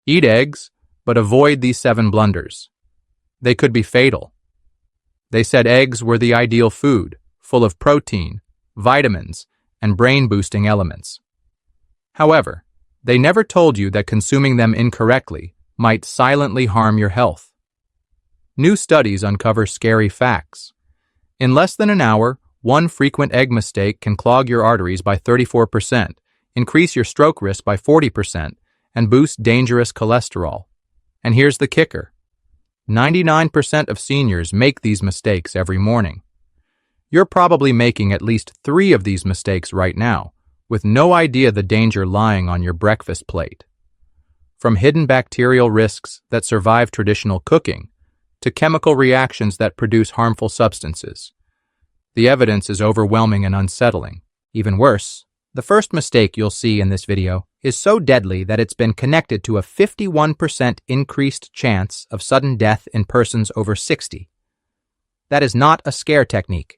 Eat eggs, but avoid these 7 blunders. They could be fatal. They said eggs were the ideal food, full of protein, vitamins, and brain-boosting elements. However, they never told you that consuming them incorrectly might silently harm your health. New studies uncover scary facts. In less than an hour, one frequent egg mistake can clog your arteries by 34%, increase your stroke risk by 40%, and boost dangerous cholesterol. And here's the kicker. 99% of seniors make these mistakes every morning. You're probably making at least 3 of these mistakes right now, with no idea the danger lying on your breakfast plate. From hidden bacterial risks that survive traditional cooking, to chemical reactions that produce harmful substances. The evidence is overwhelming and unsettling. Even worse, the first mistake you'll see in this video is so deadly that it's been connected to a 51% increased chance of sudden death in persons over 60. That is not a scare technique.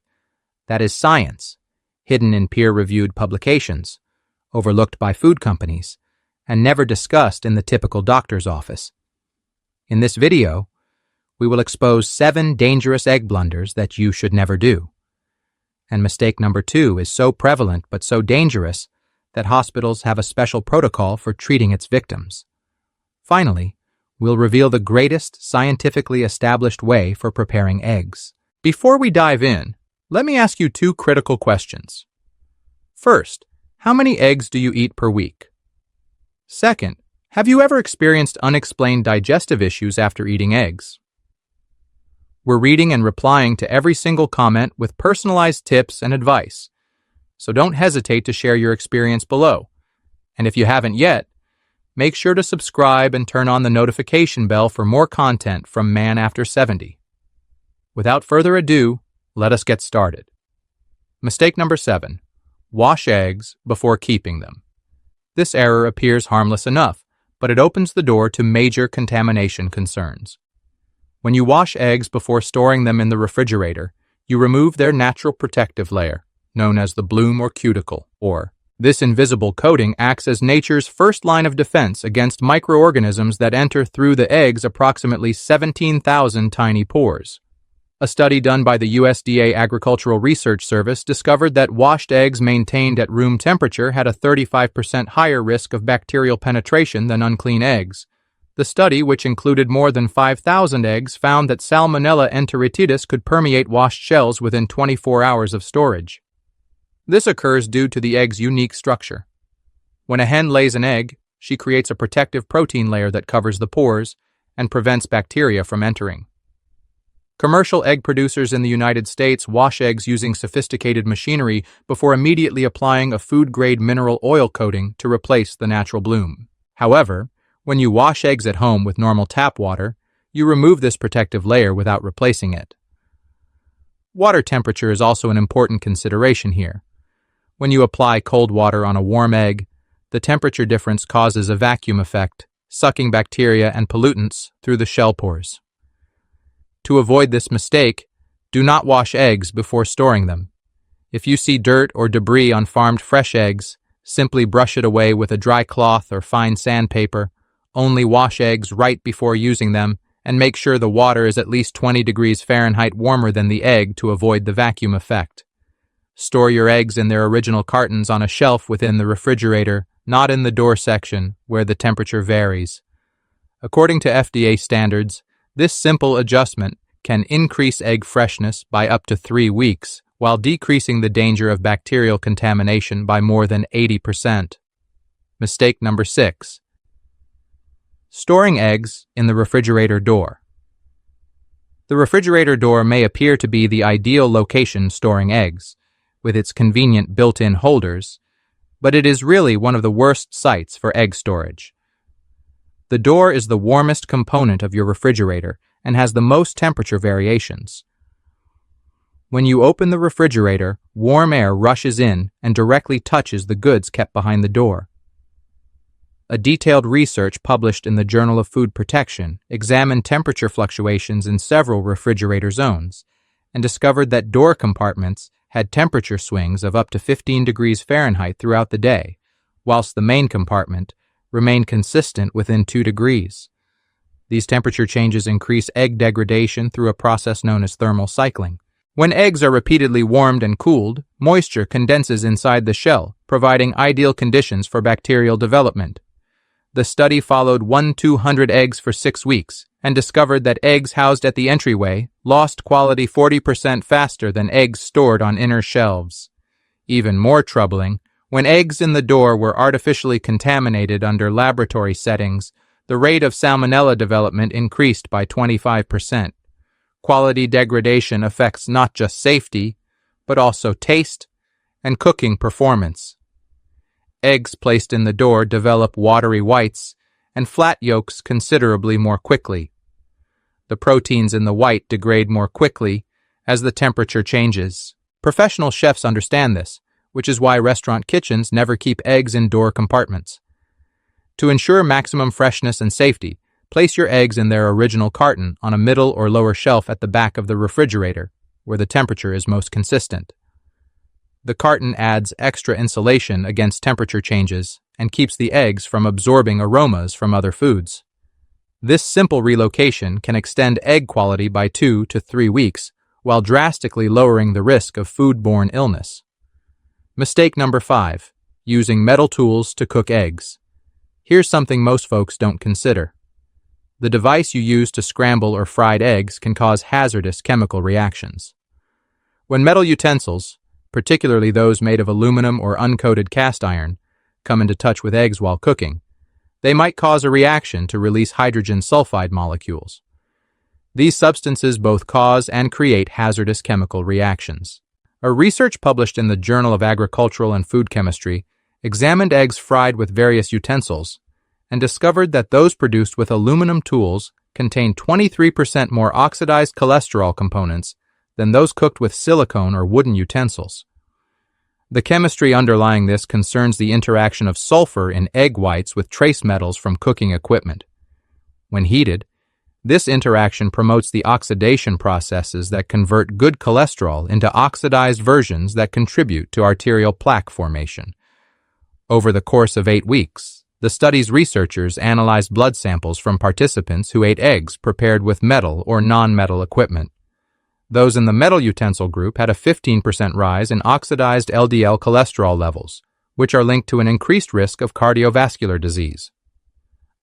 That is science, hidden in peer-reviewed publications, overlooked by food companies, and never discussed in the typical doctor's office. In this video, we will expose 7 dangerous egg blunders that you should never do. And mistake number 2 is so prevalent but so dangerous that hospitals have a special protocol for treating its victims. Finally, we'll reveal the greatest scientifically established way for preparing eggs. Before we dive in, let me ask you 2 critical questions. First, how many eggs do you eat per week? Second, have you ever experienced unexplained digestive issues after eating eggs? We're reading and replying to every single comment with personalized tips and advice, so don't hesitate to share your experience below. And if you haven't yet, make sure to subscribe and turn on the notification bell for more content from Man After 70. Without further ado, let us get started. Mistake number 7. Wash eggs before keeping them. This error appears harmless enough, but it opens the door to major contamination concerns. When you wash eggs before storing them in the refrigerator, you remove their natural protective layer, known as the bloom or cuticle, or this invisible coating acts as nature's first line of defense against microorganisms that enter through the egg's approximately 17,000 tiny pores. A study done by the USDA Agricultural Research Service discovered that washed eggs maintained at room temperature had a 35% higher risk of bacterial penetration than unclean eggs. The study, which included more than 5,000 eggs, found that salmonella enteritidis could permeate washed shells within 24 hours of storage. This occurs due to the egg's unique structure. When a hen lays an egg, she creates a protective protein layer that covers the pores and prevents bacteria from entering. Commercial egg producers in the United States wash eggs using sophisticated machinery before immediately applying a food-grade mineral oil coating to replace the natural bloom. However, when you wash eggs at home with normal tap water, you remove this protective layer without replacing it. Water temperature is also an important consideration here. When you apply cold water on a warm egg, the temperature difference causes a vacuum effect, sucking bacteria and pollutants through the shell pores. To avoid this mistake, do not wash eggs before storing them. If you see dirt or debris on farmed fresh eggs, simply brush it away with a dry cloth or fine sandpaper. Only wash eggs right before using them, and make sure the water is at least 20 degrees Fahrenheit warmer than the egg to avoid the vacuum effect. Store your eggs in their original cartons on a shelf within the refrigerator, not in the door section, where the temperature varies. According to FDA standards, this simple adjustment can increase egg freshness by up to 3 weeks, while decreasing the danger of bacterial contamination by more than 80%. Mistake number 6. Storing eggs in the refrigerator door. The refrigerator door may appear to be the ideal location storing eggs, with its convenient built-in holders, but it is really one of the worst sites for egg storage. The door is the warmest component of your refrigerator and has the most temperature variations. When you open the refrigerator, warm air rushes in and directly touches the goods kept behind the door. A detailed research published in the Journal of Food Protection examined temperature fluctuations in several refrigerator zones and discovered that door compartments had temperature swings of up to 15 degrees Fahrenheit throughout the day, whilst the main compartment remain consistent within 2 degrees. These temperature changes increase egg degradation through a process known as thermal cycling. When eggs are repeatedly warmed and cooled, moisture condenses inside the shell, providing ideal conditions for bacterial development. The study followed 200 eggs for 6 weeks and discovered that eggs housed at the entryway lost quality 40% faster than eggs stored on inner shelves. Even more troubling, when eggs in the door were artificially contaminated under laboratory settings, the rate of salmonella development increased by 25%. Quality degradation affects not just safety, but also taste and cooking performance. Eggs placed in the door develop watery whites and flat yolks considerably more quickly. The proteins in the white degrade more quickly as the temperature changes. Professional chefs understand this, which is why restaurant kitchens never keep eggs in door compartments. To ensure maximum freshness and safety, place your eggs in their original carton on a middle or lower shelf at the back of the refrigerator, where the temperature is most consistent. The carton adds extra insulation against temperature changes and keeps the eggs from absorbing aromas from other foods. This simple relocation can extend egg quality by 2 to 3 weeks while drastically lowering the risk of foodborne illness. Mistake number 5, using metal tools to cook eggs. Here's something most folks don't consider. The device you use to scramble or fried eggs can cause hazardous chemical reactions. When metal utensils, particularly those made of aluminum or uncoated cast iron, come into touch with eggs while cooking, they might cause a reaction to release hydrogen sulfide molecules. These substances both cause and create hazardous chemical reactions. A research published in the Journal of Agricultural and Food Chemistry examined eggs fried with various utensils and discovered that those produced with aluminum tools contained 23% more oxidized cholesterol components than those cooked with silicone or wooden utensils. The chemistry underlying this concerns the interaction of sulfur in egg whites with trace metals from cooking equipment. When heated, this interaction promotes the oxidation processes that convert good cholesterol into oxidized versions that contribute to arterial plaque formation. Over the course of 8 weeks, the study's researchers analyzed blood samples from participants who ate eggs prepared with metal or non-metal equipment. Those in the metal utensil group had a 15% rise in oxidized LDL cholesterol levels, which are linked to an increased risk of cardiovascular disease.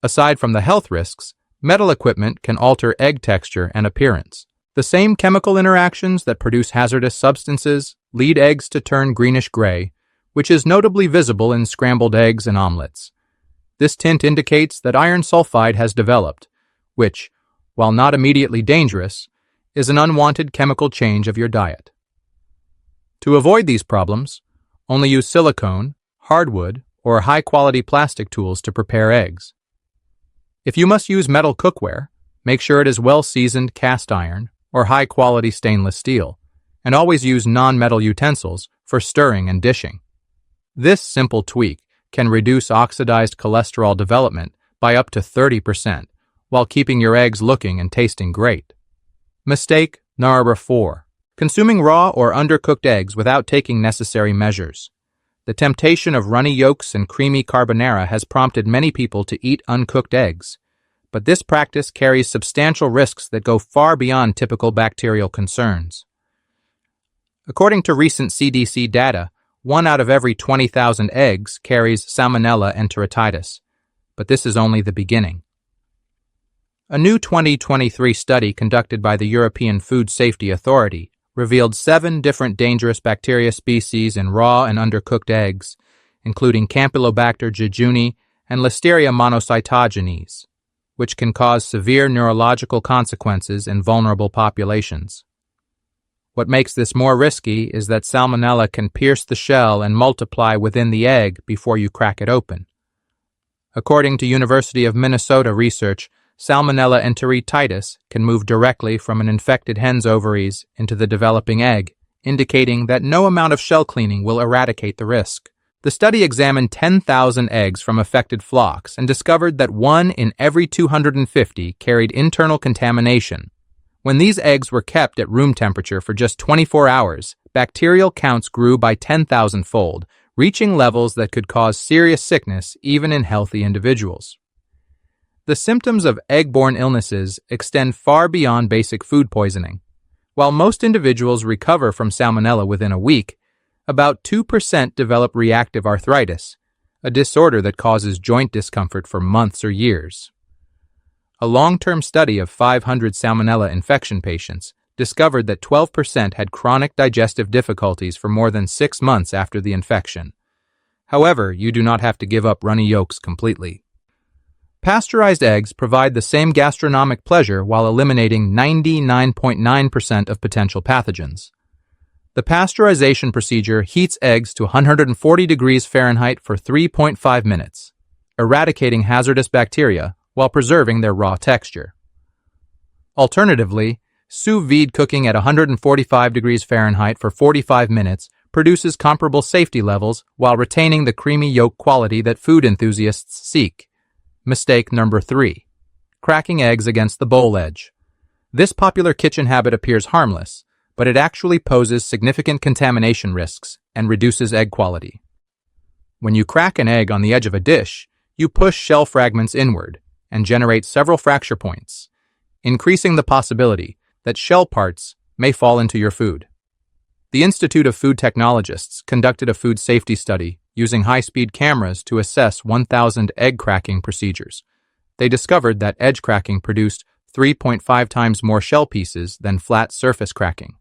Aside from the health risks, metal equipment can alter egg texture and appearance. The same chemical interactions that produce hazardous substances lead eggs to turn greenish-gray, which is notably visible in scrambled eggs and omelets. This tint indicates that iron sulfide has developed, which, while not immediately dangerous, is an unwanted chemical change of your diet. To avoid these problems, only use silicone, hardwood, or high-quality plastic tools to prepare eggs. If you must use metal cookware, make sure it is well-seasoned cast iron or high-quality stainless steel, and always use non-metal utensils for stirring and dishing. This simple tweak can reduce oxidized cholesterol development by up to 30% while keeping your eggs looking and tasting great. Mistake number 4. Consuming raw or undercooked eggs without taking necessary measures. The temptation of runny yolks and creamy carbonara has prompted many people to eat uncooked eggs, but this practice carries substantial risks that go far beyond typical bacterial concerns. According to recent CDC data, 1 out of every 20,000 eggs carries salmonella enteritis, but this is only the beginning. A new 2023 study conducted by the European Food Safety Authority revealed 7 different dangerous bacteria species in raw and undercooked eggs, including Campylobacter jejuni and Listeria monocytogenes, which can cause severe neurological consequences in vulnerable populations. What makes this more risky is that salmonella can pierce the shell and multiply within the egg before you crack it open. According to University of Minnesota research, Salmonella enteritis can move directly from an infected hen's ovaries into the developing egg, indicating that no amount of shell cleaning will eradicate the risk. The study examined 10,000 eggs from affected flocks and discovered that 1 in every 250 carried internal contamination. When these eggs were kept at room temperature for just 24 hours, bacterial counts grew by 10,000-fold, reaching levels that could cause serious sickness even in healthy individuals. The symptoms of egg-borne illnesses extend far beyond basic food poisoning. While most individuals recover from salmonella within a week, about 2% develop reactive arthritis, a disorder that causes joint discomfort for months or years. A long-term study of 500 salmonella infection patients discovered that 12% had chronic digestive difficulties for more than 6 months after the infection. However, you do not have to give up runny yolks completely. Pasteurized eggs provide the same gastronomic pleasure while eliminating 99.9% of potential pathogens. The pasteurization procedure heats eggs to 140 degrees Fahrenheit for 3.5 minutes, eradicating hazardous bacteria while preserving their raw texture. Alternatively, sous vide cooking at 145 degrees Fahrenheit for 45 minutes produces comparable safety levels while retaining the creamy yolk quality that food enthusiasts seek. Mistake number 3. Cracking eggs against the bowl edge. This popular kitchen habit appears harmless, but it actually poses significant contamination risks and reduces egg quality. When you crack an egg on the edge of a dish, you push shell fragments inward and generate several fracture points, increasing the possibility that shell parts may fall into your food. The Institute of Food Technologists conducted a food safety study using high-speed cameras to assess 1,000 egg cracking procedures. They discovered that edge cracking produced 3.5 times more shell pieces than flat surface cracking.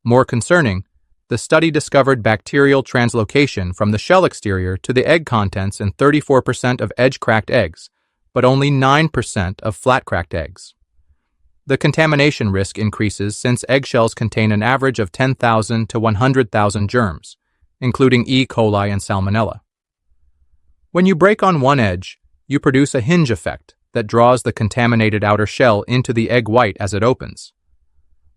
More concerning, the study discovered bacterial translocation from the shell exterior to the egg contents in 34% of edge-cracked eggs, but only 9% of flat-cracked eggs. The contamination risk increases since eggshells contain an average of 10,000 to 100,000 germs, including E. coli and salmonella. When you break on one edge, you produce a hinge effect that draws the contaminated outer shell into the egg white as it opens.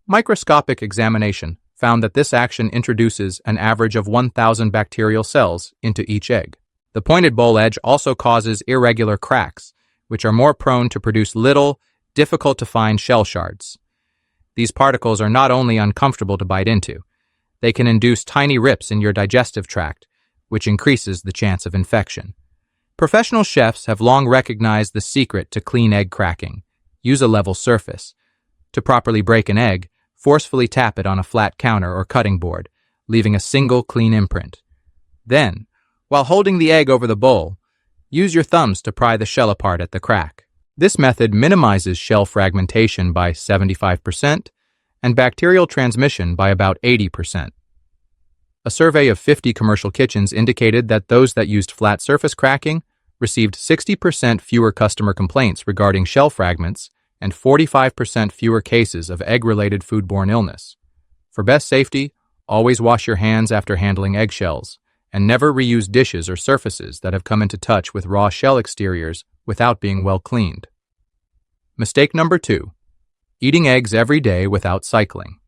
Microscopic examination found that this action introduces an average of 1,000 bacterial cells into each egg. The pointed bowl edge also causes irregular cracks, which are more prone to produce little, difficult-to-find shell shards. These particles are not only uncomfortable to bite into, they can induce tiny rips in your digestive tract, which increases the chance of infection. Professional chefs have long recognized the secret to clean egg cracking. Use a level surface. To properly break an egg, forcefully tap it on a flat counter or cutting board, leaving a single clean imprint. Then, while holding the egg over the bowl, use your thumbs to pry the shell apart at the crack. This method minimizes shell fragmentation by 75% and bacterial transmission by about 80%. A survey of 50 commercial kitchens indicated that those that used flat surface cracking received 60% fewer customer complaints regarding shell fragments and 45% fewer cases of egg-related foodborne illness. For best safety, always wash your hands after handling eggshells, and never reuse dishes or surfaces that have come into touch with raw shell exteriors without being well cleaned. Mistake number 2. Eating eggs every day without cycling.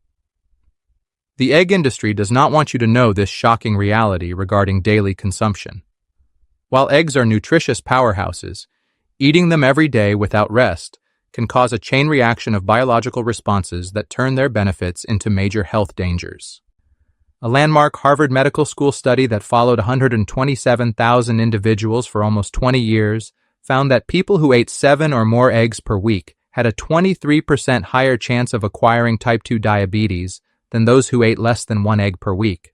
The egg industry does not want you to know this shocking reality regarding daily consumption. While eggs are nutritious powerhouses, eating them every day without rest can cause a chain reaction of biological responses that turn their benefits into major health dangers. A landmark Harvard Medical School study that followed 127,000 individuals for almost 20 years found that people who ate 7 or more eggs per week had a 23% higher chance of acquiring type 2 diabetes than those who ate less than 1 egg per week.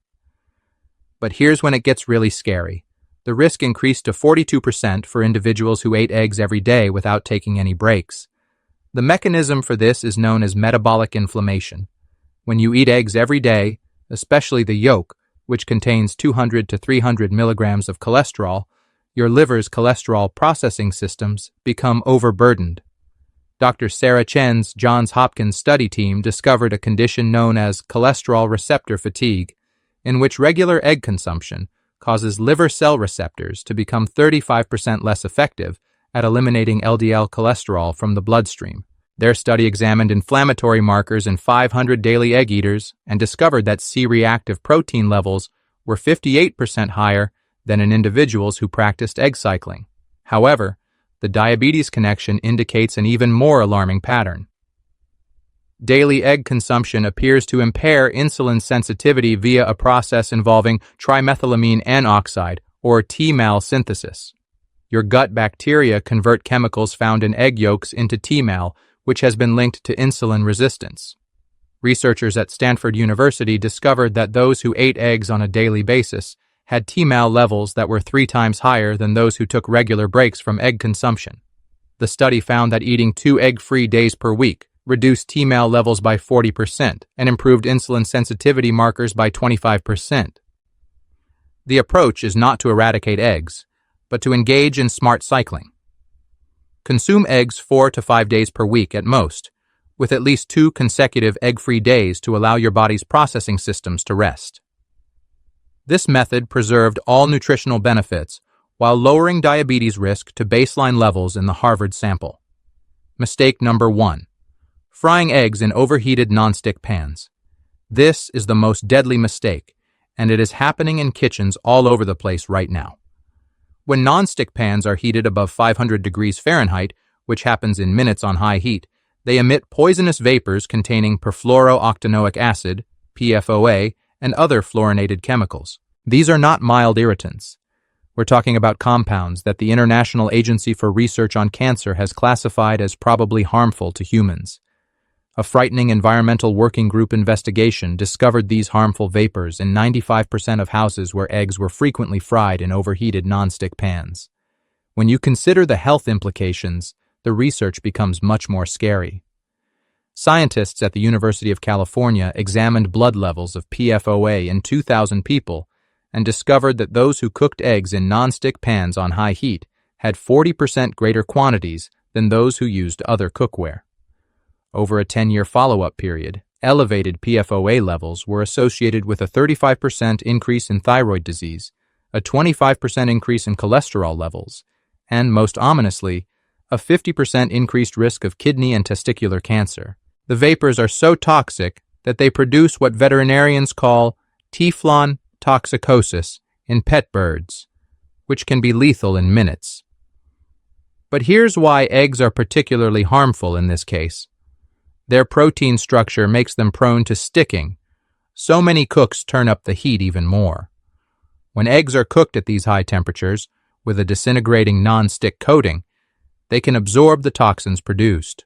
But here's when it gets really scary. The risk increased to 42% for individuals who ate eggs every day without taking any breaks. The mechanism for this is known as metabolic inflammation. When you eat eggs every day, especially the yolk, which contains 200 to 300 milligrams of cholesterol, your liver's cholesterol processing systems become overburdened. Dr. Sarah Chen's Johns Hopkins study team discovered a condition known as cholesterol receptor fatigue, in which regular egg consumption causes liver cell receptors to become 35% less effective at eliminating LDL cholesterol from the bloodstream. Their study examined inflammatory markers in 500 daily egg eaters and discovered that C-reactive protein levels were 58% higher than in individuals who practiced egg cycling. However, the diabetes connection indicates an even more alarming pattern. Daily egg consumption appears to impair insulin sensitivity via a process involving trimethylamine N-oxide, or TMAL synthesis. Your gut bacteria convert chemicals found in egg yolks into TMAL, which has been linked to insulin resistance. Researchers at Stanford University discovered that those who ate eggs on a daily basis had TMAL levels that were 3 times higher than those who took regular breaks from egg consumption. The study found that eating 2 egg-free days per week reduced TMAL levels by 40% and improved insulin sensitivity markers by 25%. The approach is not to eradicate eggs, but to engage in smart cycling. Consume eggs 4 to 5 days per week at most, with at least 2 consecutive egg-free days to allow your body's processing systems to rest. This method preserved all nutritional benefits while lowering diabetes risk to baseline levels in the Harvard sample. Mistake number 1. Frying eggs in overheated nonstick pans. This is the most deadly mistake, and it is happening in kitchens all over the place right now. When nonstick pans are heated above 500 degrees Fahrenheit, which happens in minutes on high heat, they emit poisonous vapors containing perfluorooctanoic acid, PFOA, and other fluorinated chemicals. These are not mild irritants. We're talking about compounds that the International Agency for Research on Cancer has classified as probably harmful to humans. A frightening environmental working group investigation discovered these harmful vapors in 95% of houses where eggs were frequently fried in overheated nonstick pans. When you consider the health implications, the research becomes much more scary. Scientists at the University of California examined blood levels of PFOA in 2,000 people and discovered that those who cooked eggs in nonstick pans on high heat had 40% greater quantities than those who used other cookware. Over a 10-year follow-up period, elevated PFOA levels were associated with a 35% increase in thyroid disease, a 25% increase in cholesterol levels, and, most ominously, a 50% increased risk of kidney and testicular cancer. The vapors are so toxic that they produce what veterinarians call Teflon toxicosis in pet birds, which can be lethal in minutes. But here's why eggs are particularly harmful in this case. Their protein structure makes them prone to sticking. So many cooks turn up the heat even more. When eggs are cooked at these high temperatures, with a disintegrating non-stick coating, they can absorb the toxins produced.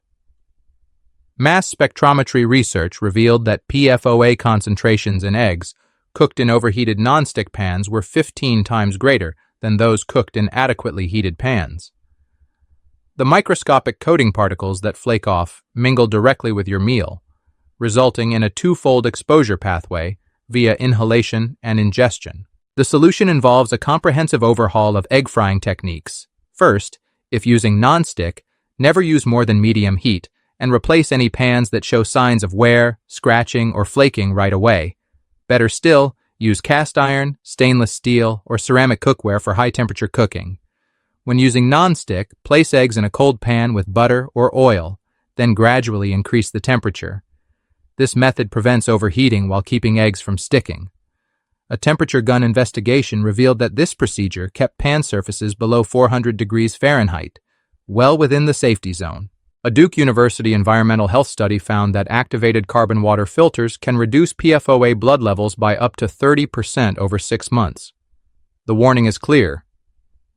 Mass spectrometry research revealed that PFOA concentrations in eggs cooked in overheated nonstick pans were 15 times greater than those cooked in adequately heated pans. The microscopic coating particles that flake off mingle directly with your meal, resulting in a twofold exposure pathway via inhalation and ingestion. The solution involves a comprehensive overhaul of egg frying techniques. First, if using nonstick, never use more than medium heat and replace any pans that show signs of wear, scratching, or flaking right away. Better still, use cast iron, stainless steel, or ceramic cookware for high-temperature cooking. When using nonstick, place eggs in a cold pan with butter or oil, then gradually increase the temperature. This method prevents overheating while keeping eggs from sticking. A temperature gun investigation revealed that this procedure kept pan surfaces below 400 degrees Fahrenheit, well within the safety zone. A Duke University environmental health study found that activated carbon water filters can reduce PFOA blood levels by up to 30% over 6 months. The warning is clear.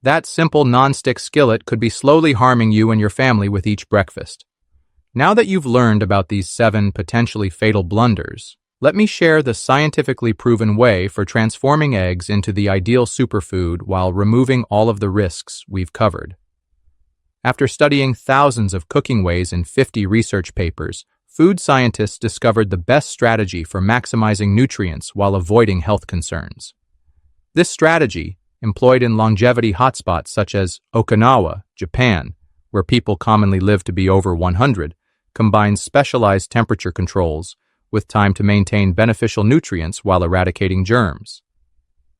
That simple non-stick skillet could be slowly harming you and your family with each breakfast. Now that you've learned about these 7 potentially fatal blunders, let me share the scientifically proven way for transforming eggs into the ideal superfood while removing all of the risks we've covered. After studying thousands of cooking ways in 50 research papers, food scientists discovered the best strategy for maximizing nutrients while avoiding health concerns. This strategy, employed in longevity hotspots such as Okinawa, Japan, where people commonly live to be over 100, combines specialized temperature controls with time to maintain beneficial nutrients while eradicating germs.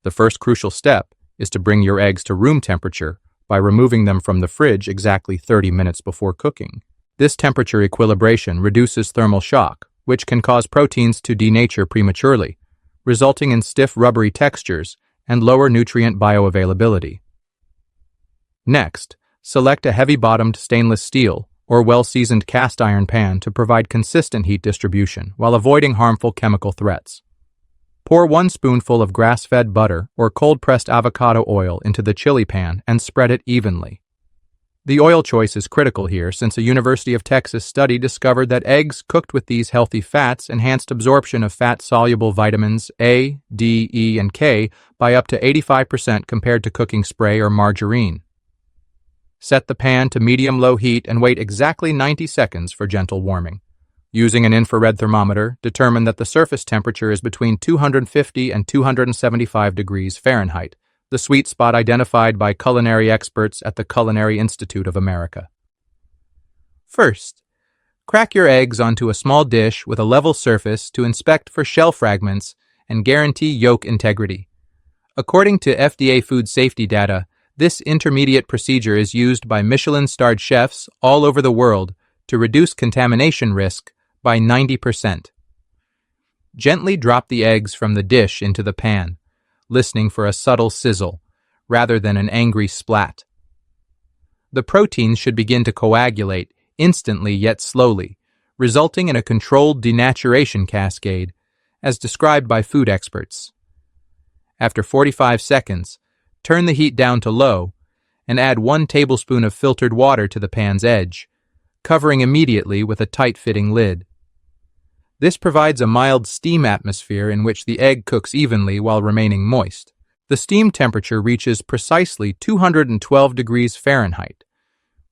The first crucial step is to bring your eggs to room temperature by removing them from the fridge exactly 30 minutes before cooking. This temperature equilibration reduces thermal shock, which can cause proteins to denature prematurely, resulting in stiff, rubbery textures and lower nutrient bioavailability. Next, select a heavy-bottomed stainless steel or well-seasoned cast iron pan to provide consistent heat distribution while avoiding harmful chemical threats. Pour 1 spoonful of grass-fed butter or cold-pressed avocado oil into the chili pan and spread it evenly. The oil choice is critical here since a University of Texas study discovered that eggs cooked with these healthy fats enhanced absorption of fat-soluble vitamins A, D, E, and K by up to 85% compared to cooking spray or margarine. Set the pan to medium-low heat and wait exactly 90 seconds for gentle warming. Using an infrared thermometer, determine that the surface temperature is between 250 and 275 degrees Fahrenheit, the sweet spot identified by culinary experts at the Culinary Institute of America. First, crack your eggs onto a small dish with a level surface to inspect for shell fragments and guarantee yolk integrity. According to FDA food safety data, this intermediate procedure is used by Michelin-starred chefs all over the world to reduce contamination risk by 90%. Gently drop the eggs from the dish into the pan, listening for a subtle sizzle, rather than an angry splat. The proteins should begin to coagulate instantly yet slowly, resulting in a controlled denaturation cascade, as described by food experts. After 45 seconds, turn the heat down to low and add 1 tablespoon of filtered water to the pan's edge, covering immediately with a tight-fitting lid. This provides a mild steam atmosphere in which the egg cooks evenly while remaining moist. The steam temperature reaches precisely 212 degrees Fahrenheit,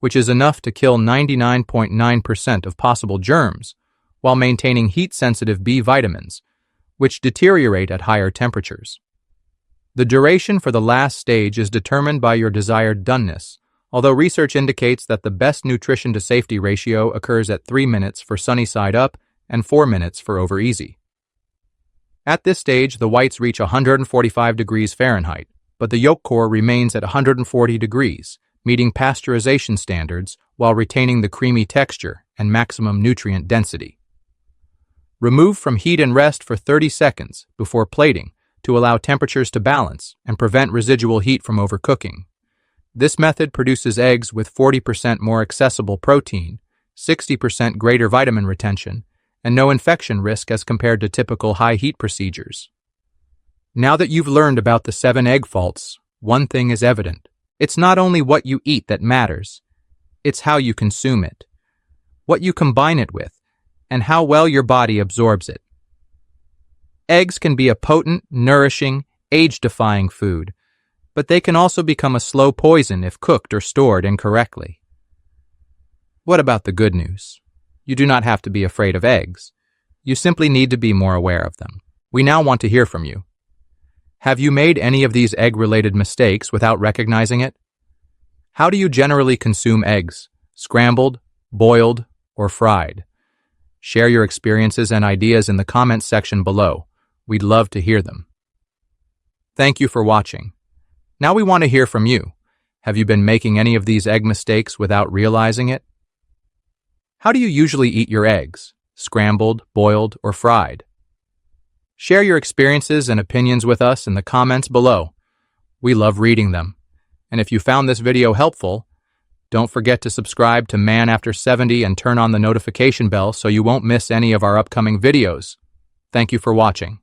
which is enough to kill 99.9% of possible germs, while maintaining heat-sensitive B vitamins, which deteriorate at higher temperatures. The duration for the last stage is determined by your desired doneness, although research indicates that the best nutrition-to-safety ratio occurs at 3 minutes for sunny side up and 4 minutes for over easy. At this stage, the whites reach 145 degrees Fahrenheit, but the yolk core remains at 140 degrees, meeting pasteurization standards while retaining the creamy texture and maximum nutrient density. Remove from heat and rest for 30 seconds before plating to allow temperatures to balance and prevent residual heat from overcooking. This method produces eggs with 40% more accessible protein, 60% greater vitamin retention, and no infection risk as compared to typical high-heat procedures. Now that you've learned about the 7 egg faults, one thing is evident. It's not only what you eat that matters, it's how you consume it, what you combine it with, and how well your body absorbs it. Eggs can be a potent, nourishing, age-defying food, but they can also become a slow poison if cooked or stored incorrectly. What about the good news? You do not have to be afraid of eggs. You simply need to be more aware of them. We now want to hear from you. Have you made any of these egg-related mistakes without recognizing it? How do you generally consume eggs? Scrambled, boiled, or fried? Share your experiences and ideas in the comments section below. We'd love to hear them. Thank you for watching. Now we want to hear from you. Have you been making any of these egg mistakes without realizing it? How do you usually eat your eggs? Scrambled, boiled, or fried? Share your experiences and opinions with us in the comments below. We love reading them. And if you found this video helpful, don't forget to subscribe to Man After 70 and turn on the notification bell so you won't miss any of our upcoming videos. Thank you for watching.